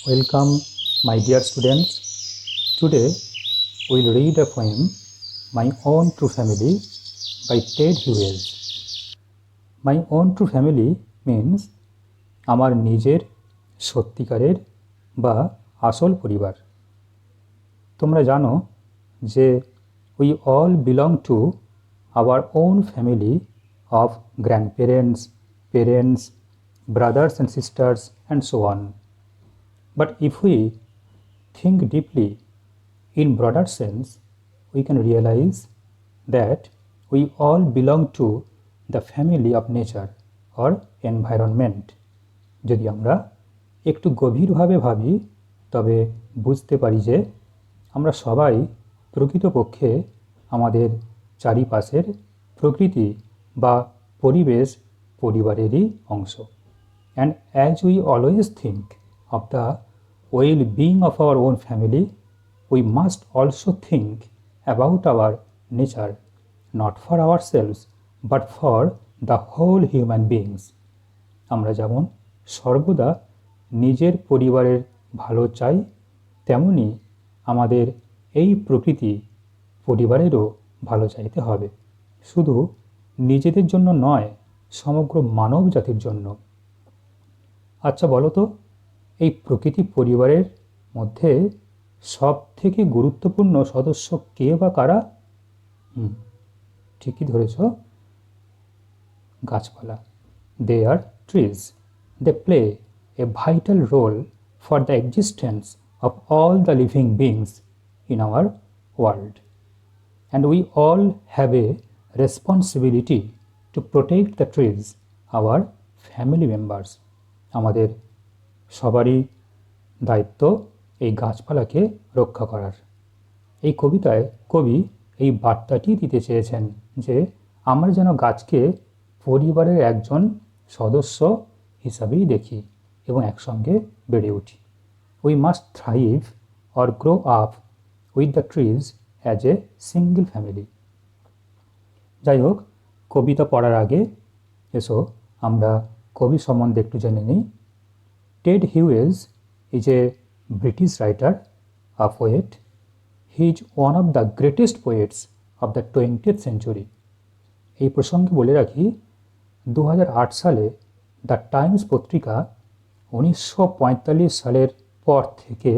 Welcome, my dear students. Today we'll read a poem, My Own True Family by Ted Hughes. My own true family means আমার নিজের সত্যিকারের বা আসল পরিবার। তোমরা জানো যে we all belong to our own family of grandparents, parents, brothers and sisters and so on. But if we think deeply in broader sense, we can realize that we all belong to the family of nature or environment. যদি আমরা একটু গভীরভাবে ভাবি তবে বুঝতে পারি যে আমরা সবাই প্রকৃতপক্ষে আমাদের চারিপাশের প্রকৃতি বা পরিবেশ পরিবারেরই অংশ। And as we always think of the well-being of our own family, we must also think about our nature, not for ourselves, but for the whole human beings. আমরা যেমন সর্বদা নিজের পরিবারের ভালো চাই, তেমনি আমাদের এই প্রকৃতি পরিবারেরও ভালো চাইতে হবে, শুধু নিজেদের জন্য নয়, সমগ্র মানব জাতির জন্য। আচ্ছা বলো তো, এই প্রকৃতি পরিবারের মধ্যে সব থেকে গুরুত্বপূর্ণ সদস্য কে বা কারা? ঠিকই ধরেছ, গাছপালা। They are trees. They play a vital role for the existence of all the living beings in our world. And we all have a responsibility to protect the trees, our family members. আমাদের সবারই দায়িত্ব এই গাছপালাকে রক্ষা করার। এই কবিতায় কবি এই বার্তাটি দিতে চেয়েছেন যে আমরা যেন গাছকে পরিবারের একজন সদস্য হিসাবেই দেখি এবং একসঙ্গে বেড়ে উঠি। We must thrive or grow up with the trees as a single family. যাই হোক, কবিতা পড়ার আগে এসো আমরা কবি সম্বন্ধে একটু জেনে নিই। Ted Hughes is a British writer, a poet. He is one of the greatest poets of the 20th century. এই প্রসঙ্গে বলে রাখি, 2008 সালে দ্য টাইমস পত্রিকা 1945 সালের পর থেকে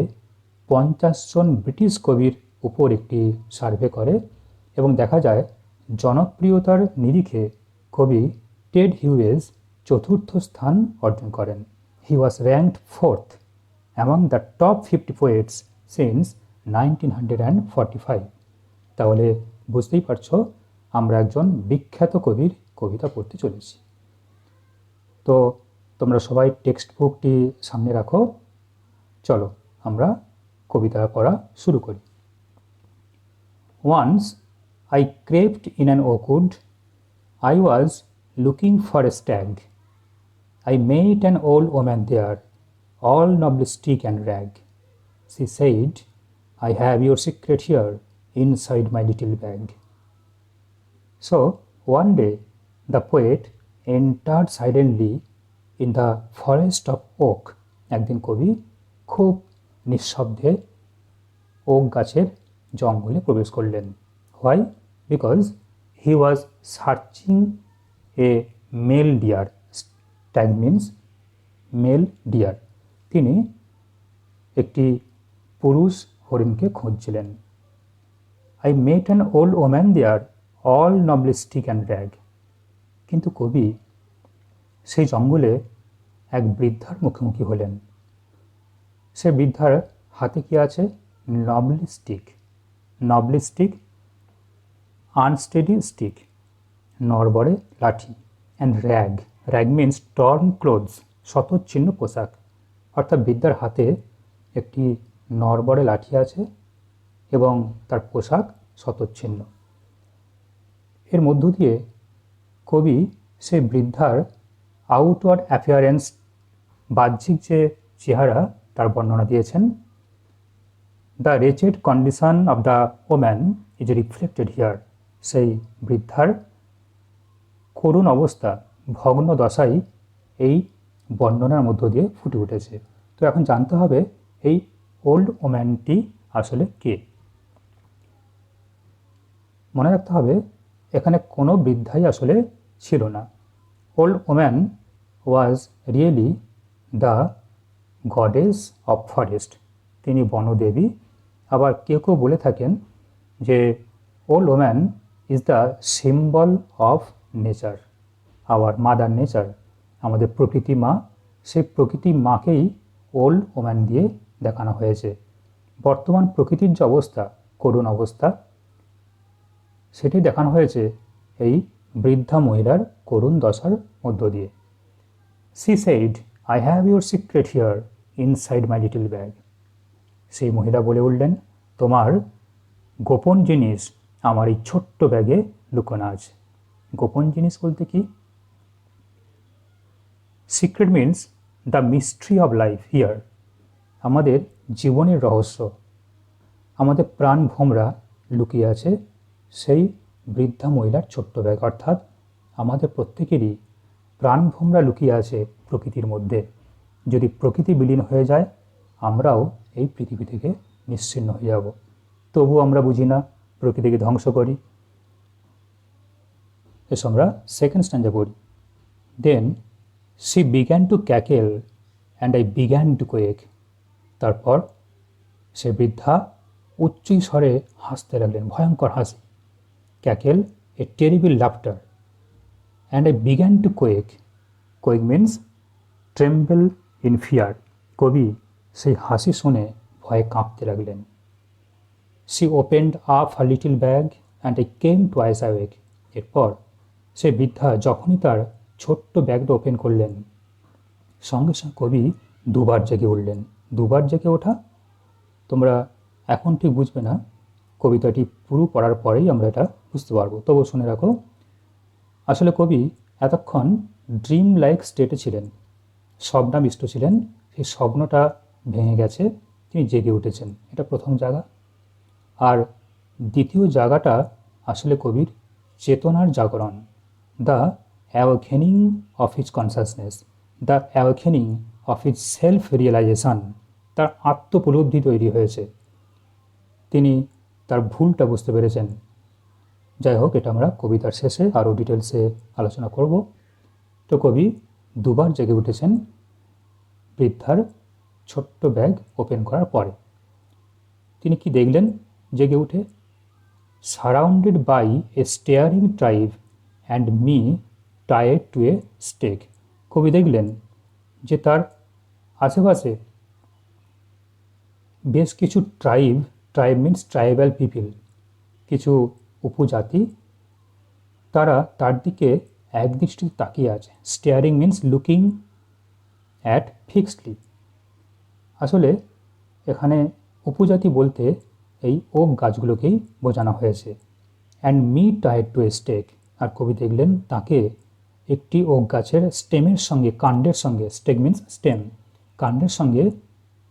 50 জন ব্রিটিশ কবির উপর একটি সার্ভে করে এবং দেখা যায় জনপ্রিয়তার নিরিখে কবি টেড হিউয়েজ চতুর্থ স্থান অর্জন করেন। He was ranked 4th among the top 50 poets since 1945। তাহলে বুঝতেই পারছো আমরা একজন বিখ্যাত কবির কবিতা পড়তে চলেছি। তো তোমরা সবাই টেক্সট বুকটি সামনে রাখো, চলো আমরা কবিতা পড়া শুরু করি। Once I crept in an oakwood. I was looking for a stag. I met an old woman there, all nobilistic and rag. She said, I have your secret here inside my little bag. So one day the poet entered silently in the forest of oak. একদিন কবি খুব নিঃশব্দে okay গাছের জঙ্গলে প্রবেশ করলেন। Why? Because he was searching a male deer. Stag means male deer. তিনি একটি পুরুষ হরিণকে খুঁজছিলেন। I met an old woman there, all nobilistic and rag. কিন্তু কবি সেই জঙ্গলে এক বৃদ্ধার মুখোমুখি হলেন। সে বৃদ্ধার হাতে কি আছে? নবলিস্টিক। নবলিস্টিক আনস্টেডি স্টিক, নড়বড়ে লাঠি। And rag. Rag means torn clothes, শতচ্ছিন্ন পোশাক। অর্থাৎ বৃদ্ধার হাতে একটি নড়বড়ে লাঠি আছে এবং তার পোশাক শতচ্ছিন্ন। এর মধ্য দিয়ে কবি সেই বৃদ্ধার আউটওয়ার্ড অ্যাপিয়ারেন্স, বাহ্যিক যে চেহারা তার বর্ণনা দিয়েছেন। The wretched condition of the woman is reflected here. সেই বৃদ্ধার করুণ অবস্থা, ভগ্ন দশাই এই বর্ণনার মধ্য দিয়ে ফুটে উঠেছে। তো এখন জানতে হবে এই ওল্ড ওম্যানটি আসলে কে। মনে রাখতে হবে এখানে কোনো বৃদ্ধাই আসলে ছিল না। Old woman was really the goddess of forest, তিনি বনদেবী। আবার কেউ কেউ বলে থাকেন যে old woman is the symbol of nature, our mother nature, আমাদের প্রকৃতি মা, সেই প্রকৃতি মাকেই ওল্ড ওম্যান দিয়ে দেখানো হয়েছে। বর্তমান প্রকৃতির যে অবস্থা, করুণ অবস্থা, সেটি দেখানো হয়েছে এই বৃদ্ধা মহিলার করুণ দশার মধ্য দিয়ে। C said, I have your secret here inside my little bag. সেই মহিলা বলে উঠলেন, তোমার গোপন জিনিস আমার এই ছোট্ট ব্যাগে লুকোনো আছে। গোপন জিনিস বলতে কি? Secret means the mystery of life here, আমাদের জীবনের রহস্য, আমাদের প্রাণ ভোমরা লুকিয়ে আছে সেই বৃদ্ধা মহিলার ছোট্ট ব্যাগ। অর্থাৎ আমাদের প্রত্যেকেরই প্রাণ ভোমরা লুকিয়ে আছে প্রকৃতির মধ্যে। যদি প্রকৃতি বিলীন হয়ে যায়, আমরাও এই পৃথিবী থেকে নিশ্চিহ্ন হয়ে যাব। তবু আমরা বুঝি না, প্রকৃতিকে ধ্বংস করি। এসো আমরা সেকেন্ড স্ট্যান্ডে পড়ি। Then she began to cackle and I began to quake. তারপর সে বৃদ্ধা উচ্চ স্বরে হাসতে লাগলেন, ভয়ঙ্কর হাসি। Cackle, a terrible laughter, and I began to quake. Quake means tremble in fear. কবি সেই হাসি শুনে ভয়ে কাঁপতে লাগলেন। She opened up her little bag and I came twice awake. এরপর সে বৃদ্ধা যখনই তার ছোট্ট ব্যাগটা ওপেন করলেন, সঙ্গে সঙ্গে কবি দুবার জেগে উঠলেন। দুবার জেগে ওঠা তোমরা এখন ঠিক বুঝবে না, কবিতাটি পুরো পড়ার পরেই আমরা এটা বুঝতে পারবো। তবু শুনে রাখো, আসলে কবি এতক্ষণ ড্রিম লাইক স্টেটে ছিলেন, স্বপ্নাবিষ্ট ছিলেন। সেই স্বপ্নটা ভেঙে গেছে, তিনি জেগে উঠেছেন। এটা প্রথম জায়গা। আর দ্বিতীয় জায়গাটা আসলে কবির চেতনার জাগরণ, the awakening of his consciousness, the awakening of his self realisation. তার আত্মোপলব্ধি তৈরি হয়েছে, তিনি তার ভুলটা বুঝতে পেরেছেন। যাই হোক, এটা আমরা কবিতার শেষে আরও ডিটেলসে আলোচনা করব। তো কবি দুবার জেগে উঠেছেন বৃদ্ধার ছোট্ট ব্যাগ ওপেন করার পরে। তিনি কি দেখলেন জেগে উঠে? Surrounded by a staring tribe and me tied to a stake. কবি দেখলেন যে তার আশেপাশে বেশ কিছু ট্রাইব মিন্স ট্রাইবাল পিপল, কিছু উপজাতি, তারা তার দিকে একদৃষ্টিতে তাকিয়ে আছে। Staring means looking at fixedly. আসলে এখানে উপজাতি বলতে এই ওক গাছগুলোকেই বোঝানো হয়েছে। And me tied to a stake, আর কবি দেখলেন তাকে একটি ওক গাছের স্টেমের সঙ্গে, কাণ্ডের সঙ্গে, স্টেক মিন্স স্টেম, কাণ্ডের সঙ্গে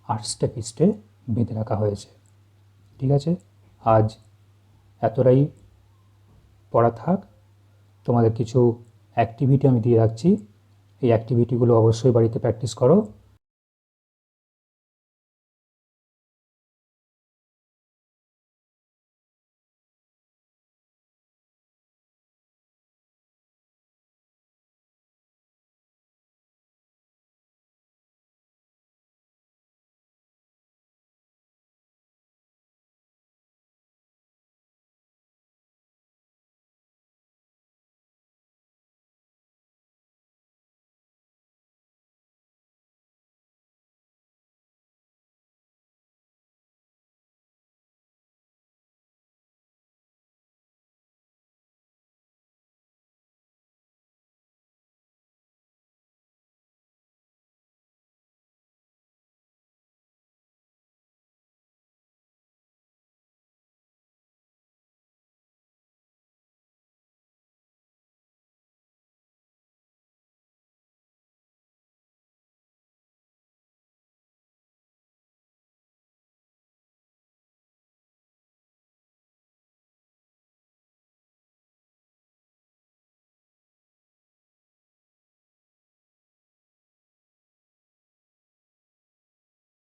আষ্টে পিষ্টে বেঁধে রাখা হয়েছে। ঠিক আছে, আজ এতটাই পড়া থাক। তোমাদের কিছু অ্যাক্টিভিটি আমি দিয়ে রাখছি, এই অ্যাক্টিভিটিগুলো অবশ্যই বাড়িতে প্র্যাকটিস করো।